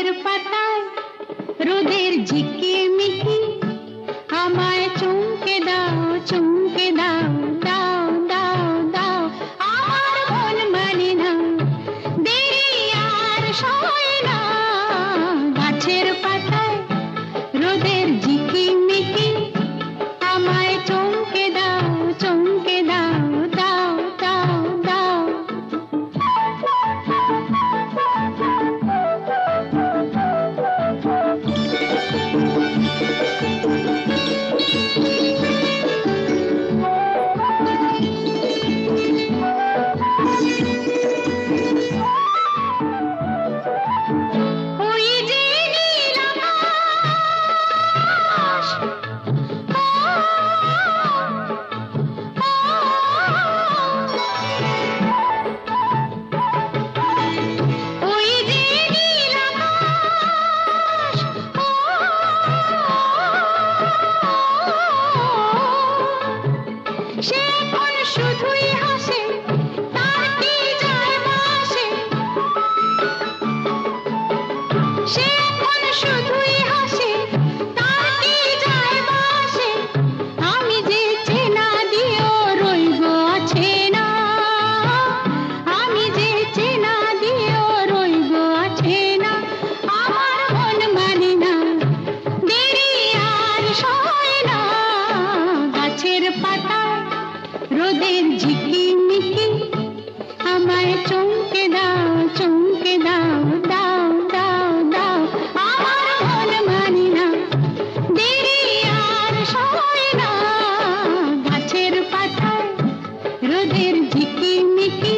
গাছের পাতায় রোদের ঝিকিমিকি আমায় চমকে দাও, চমকে দাও, দাও দাও দাও। আমার মন মানে না, দেরি আর সয় না। গাছের পাতায় রোদের ঝিকিমিকি আমায় চমকে দাও, চমকে দাও, দাও দাও দাও। ওই যে নীল আকাশ, ওই যে নীল আকাশ, সে এখন শুধুই হাসে, তার কি যায় আসে। সে এখন শুধুই হাসে, তার কি যায় আসে। আমি যে চেনা দিয়েও রইব আছে না, আমি যে চেনা দিয়েও রইব আছে না। আমার মন মানে না, দেরি আর সয় না। গাছের পাতায় রোদের ঝিকিমিকি আমায় চমকে দাও, চমকে দাও, দাও দাও দাও। আমার মন মানে না, দেরি আর সয় না। গাছের পাতায় রোদের ঝিকিমিকি